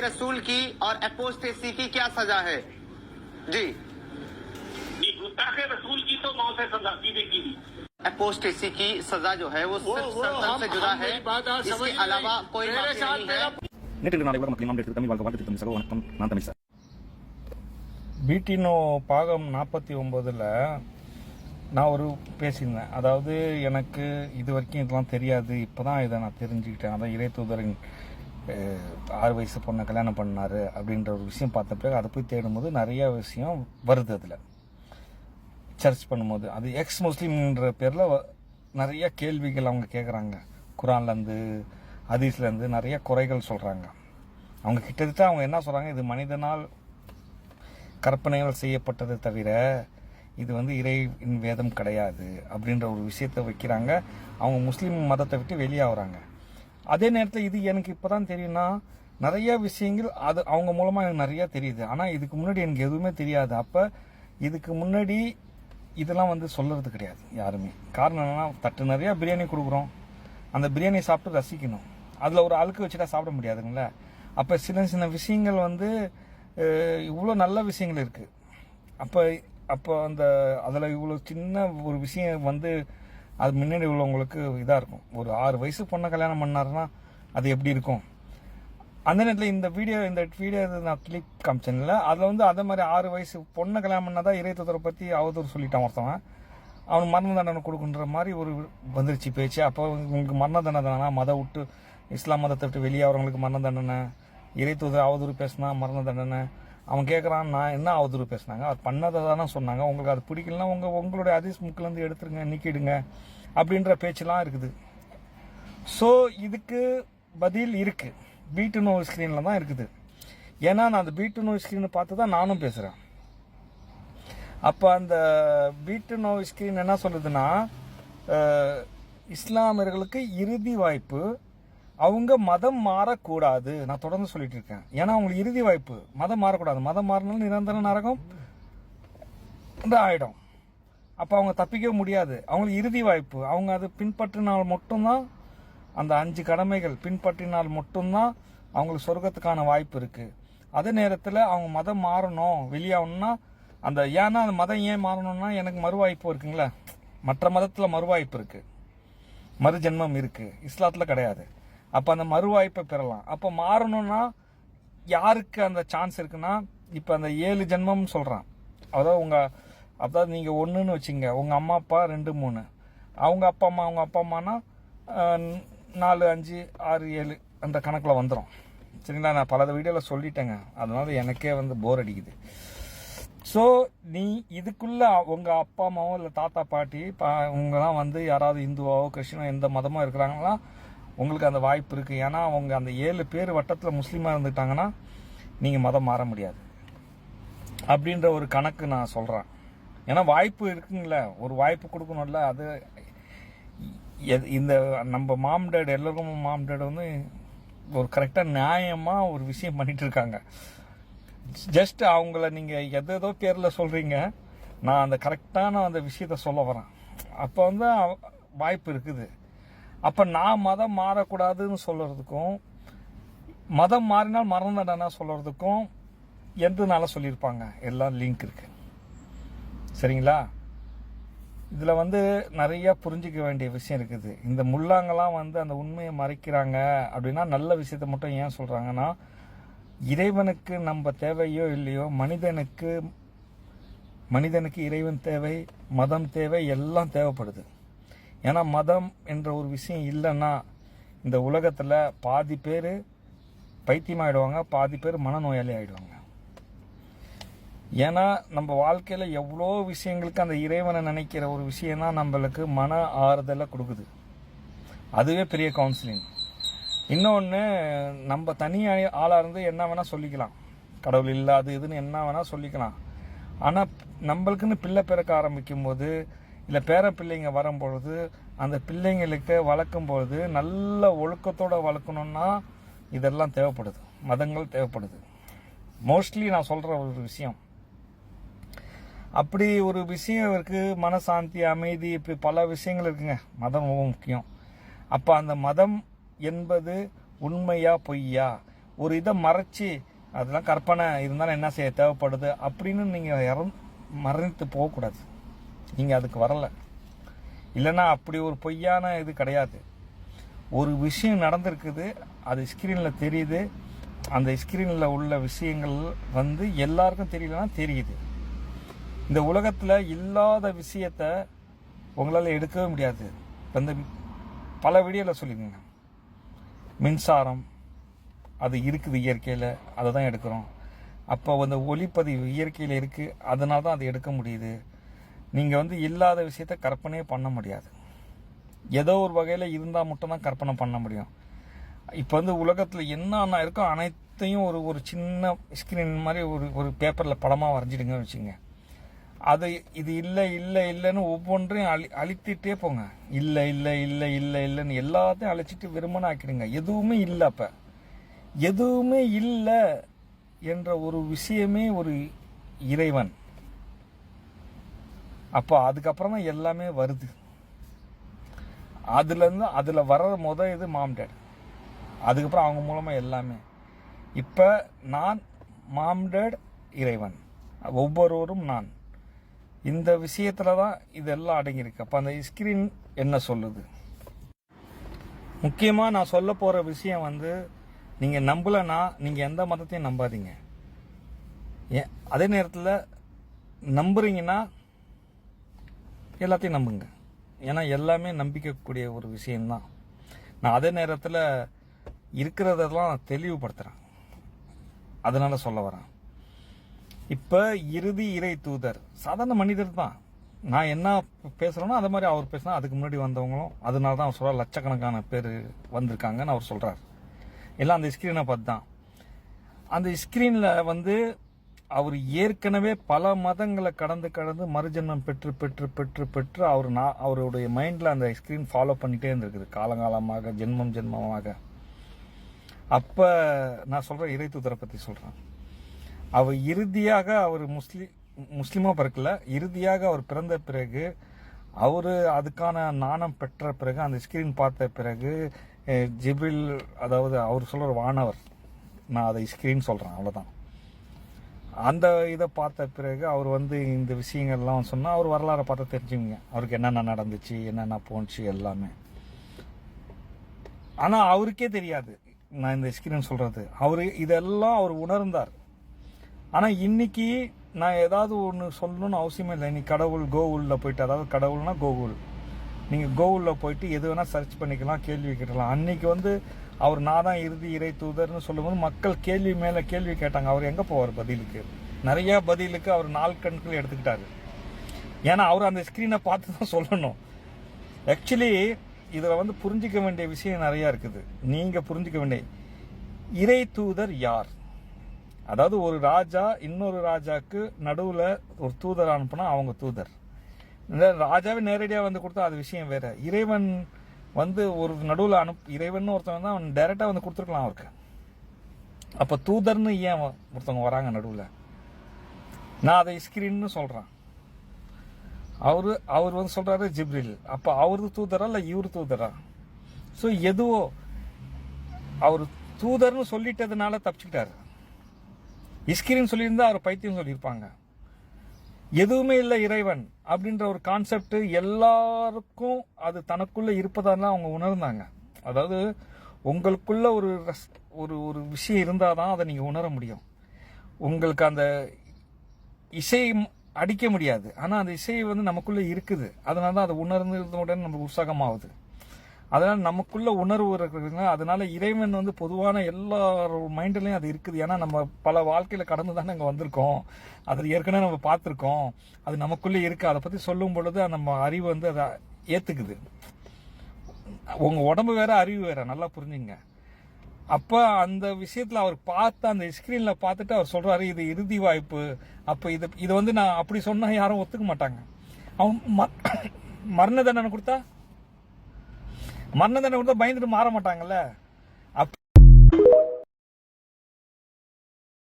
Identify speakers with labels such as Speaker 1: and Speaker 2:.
Speaker 1: रसूल की और एपोस्टेसी की क्या सजा है? जी,
Speaker 2: गुस्ताखे रसूल की तो मौत है सजा सीधे की।
Speaker 1: एपोस्टेसी की सजा जो है वो सिर्फ सरदर्द से जुदा है, इसके अलावा कोई माफी नहीं है।
Speaker 3: நேற்று நாளை உலக மக்களின் மாநில தமிழ் வாழ்க்கை வாழ்க்கை திட்டம் சகோ வணக்கம். நான் தமிழ் சார்.
Speaker 4: பிடினோ பாகம் 49ல் நான் ஒரு பேசியிருந்தேன். அதாவது எனக்கு இது வரைக்கும் இதெல்லாம் தெரியாது, இப்போ தான் இதை நான் தெரிஞ்சுக்கிட்டேன். அதான் இறை தூதரின் 6 வயசு பொண்ணை கல்யாணம் பண்ணார் அப்படின்ற ஒரு விஷயம் பார்த்த பிறகு அதை போய் தேடும்போது நிறைய விஷயம் வருது. அதில் சர்ச் பண்ணும்போது அது எக்ஸ் முஸ்லீம்ன்ற பேரில் நிறைய கேள்விகள் அவங்க கேட்குறாங்க. குரான்லேருந்து ஹதீஸ்லேருந்து நிறைய குறைகள் சொல்கிறாங்க. அவங்க கிட்டத்தட்ட அவங்க என்ன சொல்கிறாங்க, இது மனிதனால் கற்பனைகள் செய்யப்பட்டதை தவிர இது வந்து இறைவின் வேதம் கிடையாது அப்படின்ற ஒரு விஷயத்தை வைக்கிறாங்க. அவங்க முஸ்லீம் மதத்தை விட்டு வெளியாகிறாங்க. அதே நேரத்தில் இது எனக்கு இப்போ தான் தெரியும்னா நிறைய விஷயங்கள் அது அவங்க மூலமாக எனக்கு நிறையா தெரியுது. ஆனால் இதுக்கு முன்னாடி எனக்கு எதுவுமே தெரியாது. அப்போ இதுக்கு முன்னாடி இதெல்லாம் வந்து சொல்கிறது கிடையாது யாருமே. காரணம் என்னென்னா, தட்டு நிறையா பிரியாணி கொடுக்குறோம், அந்த பிரியாணி சாப்பிட்டு ரசிக்கணும். அதில் ஒரு அழுக்கு வச்சுட்டா சாப்பிட முடியாதுங்களே. அப்போ சின்ன சின்ன விஷயங்கள் வந்து இவ்வளோ நல்ல விஷயங்கள் இருக்குது. அப்போ அந்த அதில் இவ்வளோ சின்ன ஒரு விஷயம் வந்து அது முன்னாடி உள்ளவங்களுக்கு இதாக இருக்கும். ஒரு 6 வயசு பொண்ணை கல்யாணம் பண்ணாருன்னா அது எப்படி இருக்கும்? அந்த நேரத்தில் இந்த வீடியோ நான் கிளிப் காமிச்சேன்ல, அதில் வந்து அதே மாதிரி 6 வயசு பொண்ணை கல்யாணம் பண்ணாதான் இறை தூதரை பற்றி அவதூறு சொல்லிட்டான் ஒருத்தவன். அவனுக்கு மரண தண்டனை கொடுக்குன்ற மாதிரி ஒரு வந்துருச்சு பேச்சு. அப்போ உங்களுக்கு மரண தண்டனை மதம் விட்டு இஸ்லாம் மதத்தை விட்டு வெளியாகிறவங்களுக்கு மரண தண்டனை, இறை தூதர் அவதூறு பேசினா மரண தண்டனை. அவன் கேட்குறான், நான் என்ன அவதூறு பேசினாங்க, அவர் பண்ணதை தானே சொன்னாங்க, உங்களுக்கு அது பிடிக்கலன்னா உங்களுடைய ஹதீஸ் புக்கிலேருந்து எடுத்துருங்க, நீக்கிடுங்க அப்படின்ற பேச்செல்லாம் இருக்குது. ஸோ இதுக்கு பதில் இருக்குது, B2 ஸ்க்ரீனில் தான் இருக்குது. ஏன்னா நான் அந்த B2 ஸ்க்ரீனை பார்த்து தான் நானும் பேசுகிறேன். அப்போ அந்த B2 ஸ்க்ரீன் என்ன சொல்லுதுன்னா, இஸ்லாமியர்களுக்கு இறுதி வாய்ப்பு, அவங்க மதம் மாறக்கூடாது. நான் தொடர்ந்து சொல்லிட்டு இருக்கேன். ஏன்னா அவங்களுக்கு இறுதி வாய்ப்பு, மதம் மாறக்கூடாது. மதம் மாறினாலும் நிரந்தர நரகம் ஆகிடும். அப்போ அவங்க தப்பிக்க முடியாது. அவங்களுக்கு இறுதி வாய்ப்பு, அவங்க அது பின்பற்றினால் மட்டும்தான், அந்த 5 கடமைகள் பின்பற்றினால் மட்டும்தான் அவங்களுக்கு சொர்க்கத்துக்கான வாய்ப்பு இருக்குது. அதே நேரத்தில் அவங்க மதம் மாறணும், வெளியாகணும்னா ஏன்னா அந்த மதம் ஏன் மாறணும்னா, எனக்கு மறுவாய்ப்பு இருக்குங்களே. மற்ற மதத்தில் மறுவாய்ப்பு இருக்குது, மறு ஜென்மம் இருக்குது, இஸ்லாத்தில் கிடையாது. அப்போ அந்த மறுவாய்ப்பை பெறலாம். அப்போ மாறணும்னா யாருக்கு அந்த சான்ஸ் இருக்குன்னா, இப்போ அந்த 7 ஜென்மம்னு சொல்கிறான். அதாவது நீங்கள் 1ன்னு வச்சுங்க, உங்கள் அம்மா அப்பா 2 3, அவங்க அப்பா அம்மானா 4 5 6 7 அந்த கணக்கில் வந்துடும். சரிங்களா? நான் பல வீடியோவில் சொல்லிட்டேங்க, அதனால எனக்கே வந்து போர் அடிக்குது. ஸோ நீ இதுக்குள்ளே உங்கள் அப்பா அம்மாவோ இல்லை தாத்தா பாட்டி இவங்கெல்லாம் வந்து யாராவது இந்துவாவோ கிறிஸ்டினோ எந்த மதமோ இருக்கிறாங்களா, உங்களுக்கு அந்த வாய்ப்பு இருக்குது. ஏன்னா அவங்க அந்த 7 பேர் வட்டத்தில் முஸ்லீமாக இருந்துட்டாங்கன்னா நீங்கள் மதம் மாற முடியாது அப்படின்ற ஒரு கணக்கு நான் சொல்கிறேன். ஏன்னா வாய்ப்பு இருக்குங்களே, ஒரு வாய்ப்பு கொடுக்கணும்ல. அது இந்த நம்ம மாம் டேட் எல்லாருக்கும் மாம் டேட் வந்து ஒரு கரெக்டாக நியாயமாக ஒரு விஷயம் பண்ணிட்டு இருக்காங்க. ஜஸ்ட் அவங்கள நீங்கள் எதோ பேரில் சொல்கிறீங்க, நான் அந்த கரெக்டான அந்த விஷயத்த சொல்ல வரேன். அப்போ வந்து வாய்ப்பு இருக்குது. அப்போ நான் மதம் மாறக்கூடாதுன்னு சொல்கிறதுக்கும், மதம் மாறினால் மரண தண்டனை சொல்கிறதுக்கும் எந்தனால சொல்லியிருப்பாங்க, எல்லாம் லிங்க் இருக்குது. சரிங்களா? இதில் வந்து நிறையா புரிஞ்சிக்க வேண்டிய விஷயம் இருக்குது. இந்த முல்லாங்கெல்லாம் வந்து அந்த உண்மையை மறைக்கிறாங்க அப்படின்னா, நல்ல விஷயத்த மட்டும் ஏன் சொல்கிறாங்கன்னா, இறைவனுக்கு நம்ம தேவையோ இல்லையோ, மனிதனுக்கு இறைவன் தேவை, மதம் தேவை, எல்லாம் தேவைப்படுது. ஏன்னா மதம் என்ற ஒரு விஷயம் இல்லைன்னா இந்த உலகத்தில் பாதி பேர் பைத்தியமாகிடுவாங்க, பாதி பேர் மனநோயாளி ஆகிடுவாங்க. ஏன்னா நம்ம வாழ்க்கையில் எவ்வளோ விஷயங்களுக்கு அந்த இறைவனை நினைக்கிற ஒரு விஷயம் தான் நம்மளுக்கு மன ஆறுதலை கொடுக்குது. அதுவே பெரிய கவுன்சிலிங். இன்னொன்று, நம்ம தனி ஆளாக இருந்து என்ன வேணால் சொல்லிக்கலாம், கடவுள் இல்லாது இதுன்னு என்ன வேணால் சொல்லிக்கலாம். ஆனால் நம்மளுக்குன்னு பிள்ளை பிறக்க ஆரம்பிக்கும் போது, இல்லை பேர பிள்ளைங்க வரும்பொழுது, அந்த பிள்ளைங்களுக்கு வளர்க்கும் பொழுது நல்ல ஒழுக்கத்தோடு வளர்க்கணுன்னா இதெல்லாம் தேவைப்படுது, மதங்கள் தேவைப்படுது. மோஸ்ட்லி நான் சொல்கிற ஒரு விஷயம் அப்படி ஒரு விஷயம் இருக்குது. மனசாந்தி, அமைதி, இப்படி பல விஷயங்கள் இருக்குங்க. மதம் ரொம்ப முக்கியம். அப்போ அந்த மதம் என்பது உண்மையா பொய்யா, ஒரு இதை மறைச்சி அதெல்லாம் கற்பனை இருந்தாலும் என்ன செய்ய தேவைப்படுது அப்படின்னு நீங்கள் மறைத்து போகக்கூடாது. நீங்கள் அதுக்கு வரலை. இல்லைன்னா அப்படி ஒரு பொய்யான இது கிடையாது. ஒரு விஷயம் நடந்திருக்குது, அது ஸ்க்ரீனில் தெரியுது. அந்த ஸ்க்ரீனில் உள்ள விஷயங்கள் வந்து எல்லாருக்கும் தெரியலன்னா தெரியுது. இந்த உலகத்தில் இல்லாத விஷயத்த உங்களால் எடுக்கவே முடியாது. இப்போ இந்த பல வீடியோவில் சொல்லியிருந்தேங்க, மின்சாரம் அது இருக்குது இயற்கையில், அதை தான் எடுக்கிறோம். அப்போ அந்த ஒளிப்பதிவு இயற்கையில் இருக்குது, அதனால தான் அதை எடுக்க முடியுது. நீங்கள் வந்து இல்லாத விஷயத்த கற்பனையே பண்ண முடியாது. ஏதோ ஒரு வகையில் இருந்தால் மட்டும்தான் கற்பனை பண்ண முடியும். இப்போ வந்து உலகத்தில் என்னென்ன இருக்கோ அனைத்தையும் ஒரு சின்ன ஸ்க்ரீன் மாதிரி ஒரு பேப்பரில் படமாக வரைஞ்சிடுங்கன்னு வச்சுங்க. அது இது இல்லை இல்லை இல்லைன்னு ஒவ்வொன்றையும் அழித்திட்டே போங்க. இல்லை இல்லை இல்லை இல்லை இல்லைன்னு எல்லாத்தையும் அழிச்சிட்டு வெறுமனை ஆக்கிடுங்க. எதுவுமே இல்லை. அப்போ எதுவுமே இல்லை என்ற ஒரு விஷயமே ஒரு இறைவன். அப்போ அதுக்கப்புறம் தான் எல்லாமே வருது. அதில் வர்ற இது மாம் டேட், அதுக்கப்புறம் அவங்க மூலமாக எல்லாமே. இப்போ நான், மாம் டேட், இறைவன், ஒவ்வொருவரும் நான். இந்த விஷயத்தில் தான் இதெல்லாம் அடங்கியிருக்கு. அப்போ அந்த ஸ்க்ரீன் என்ன சொல்லுது? முக்கியமாக நான் சொல்ல போகிற விஷயம் வந்து, நீங்கள் நம்பலைன்னா நீங்கள் எந்த மதத்தையும் நம்பாதீங்க. அதே நேரத்தில் நம்புறீங்கன்னா எல்லாத்தையும் நம்புங்க. ஏன்னா எல்லாமே நம்பிக்கக்கூடிய ஒரு விஷயம்தான். நான் அதே நேரத்தில் இருக்கிறதெல்லாம் நான் தெளிவுபடுத்துகிறேன், அதனால் சொல்ல வரேன். இப்போ இறுதி இறை தூதர் சாதாரண மனிதர் தான். நான் என்ன பேசுகிறேனோ அது மாதிரி அவர் பேசினா, அதுக்கு முன்னாடி வந்தவங்களும் அதனால தான் அவர் சொல்கிறார் லட்சக்கணக்கான பேர் வந்திருக்காங்கன்னு அவர் சொல்கிறார். எல்லாம் அந்த ஸ்க்ரீனை பார்த்து தான். அந்த ஸ்க்ரீனில் வந்து அவர் ஏற்கனவே பல மதங்களை கடந்து மறுஜன்மம் பெற்று அவருடைய மைண்டில் அந்த ஸ்க்ரீன் ஃபாலோ பண்ணிகிட்டே இருந்திருக்குது காலங்காலமாக, ஜென்மமாக. அப்போ நான் சொல்கிறேன், இறை தூதரை பற்றி சொல்கிறேன். அவர் இறுதியாக அவர் முஸ்லீமாக பிறக்கல. இறுதியாக அவர் பிறந்த பிறகு, அவர் அதுக்கான நாணம் பெற்ற பிறகு, அந்த ஸ்க்ரீன் பார்த்த பிறகு, ஜிப்ரில், அதாவது அவர் சொல்கிற வானவர், நான் அதை ஸ்க்ரீன் சொல்கிறேன் அவ்வளோதான். அந்த இதை பார்த்த பிறகு அவர் வந்து இந்த விஷயங்கள்லாம் சொன்னால், அவர் வரலாறை பார்த்து தெரிஞ்சுங்க அவருக்கு என்னென்ன நடந்துச்சு, என்னென்ன போணுச்சு எல்லாமே. ஆனால் அவருக்கே தெரியாது நான் இந்த ஸ்க்ரீன் சொல்கிறது. இதெல்லாம் அவர் உணர்ந்தார். ஆனால் இன்னைக்கு நான் ஏதாவது ஒன்று சொல்லணும்னு அவசியமே இல்லை. இன்னைக்கு கடவுள் கோகுலில் போயிட்டு, அதாவது கடவுள்னா கோகுல், நீங்கள் கோகுலில் போயிட்டு எது வேணால் சர்ச் பண்ணிக்கலாம், கேள்வி கேட்கலாம். அன்னைக்கு வந்து அவர் நான் தான் இறுதி இறை தூதர்னு சொல்லும்போது மக்கள் கேள்வி மேலே கேள்வி கேட்டாங்க. அவர் எங்கே போவார் பதிலுக்கு? நிறையா பதிலுக்கு அவர் 4 கண்கள் எடுத்துக்கிட்டாரு. ஏன்னா அவர் அந்த ஸ்க்ரீனை பார்த்து தான் சொல்லணும். ஆக்சுவலி இதில் வந்து புரிஞ்சிக்க வேண்டிய விஷயம் நிறையா இருக்குது. நீங்கள் புரிஞ்சிக்க வேண்டிய இறை தூதர் யார்? அதாவது ஒரு ராஜா இன்னொரு ராஜாக்கு நடுவில் ஒரு தூதர் அனுப்புனா அவங்க தூதர். இந்த ராஜாவே நேரடியாக வந்து கொடுத்தா அது விஷயம் வேற. இறைவன் வந்து ஒரு நடுவில் இறைவன் ஒருத்தவங்க தான் அவன் டைரெக்டாக வந்து கொடுத்துருக்கலாம் அவருக்கு. அப்போ தூதர்னு ஏன் ஒருத்தவங்க வராங்க நடுவில்? நான் அதை ஸ்க்ரீன்னு சொல்கிறேன். அவர் வந்து சொல்கிறாரு ஜிப்ரில். அப்போ அவரு தூதரா இல்லை இவர் தூதரா? ஸோ எதுவோ அவர் தூதர்னு சொல்லிட்டதுனால தப்பிச்சுக்கிட்டாரு. ஸ்க்ரீன் சொல்லியிருந்தா அவர் பைத்தியம் சொல்லியிருப்பாங்க. எதுவுமே இல்லை இறைவன் அப்படின்ற ஒரு கான்செப்ட் எல்லாருக்கும் அது தனக்குள்ள இருப்பதால அவங்க உணர்ந்தாங்க. அதாவது உங்களுக்குள்ள ஒரு விஷயம் இருந்தால் தான் அதை நீங்கள் உணர முடியும். உங்களுக்கு அந்த இசை அடிக்க முடியாது, ஆனால் அந்த இசை வந்து நமக்குள்ளே இருக்குது. அதனால தான் அதை உணர்ந்ததுடன் நமக்கு உற்சாகமாகுது. அதனால் நமக்குள்ள உணர்வு இருக்குதுங்க. அதனால இறைவன் வந்து பொதுவான எல்லார் மைண்ட்லையும் அது இருக்குது. ஏன்னா நம்ம பல வாழ்க்கையில் கடந்து தானே இங்கே வந்திருக்கோம். அதை ஏற்கனவே நம்ம பார்த்துருக்கோம். அது நமக்குள்ளே இருக்குது. அதை பற்றி சொல்லும் பொழுது நம்ம அறிவு வந்து அதை ஏற்றுக்குது. உங்கள் உடம்பு வேற, அறிவு வேற, நல்லா புரிஞ்சுங்க. அப்போ அந்த விஷயத்தில் அவர் பார்த்து அந்த ஸ்க்ரீனில் பார்த்துட்டு அவர் சொல்கிறாரு இது இறுதி வாய்ப்பு. அப்போ இதை வந்து நான் அப்படி சொன்னால் யாரும் ஒத்துக்க மாட்டாங்க. அவன் மரண தண்டனை கொடுத்தா பயந்துட்டு மாற மாட்டாங்கல்ல.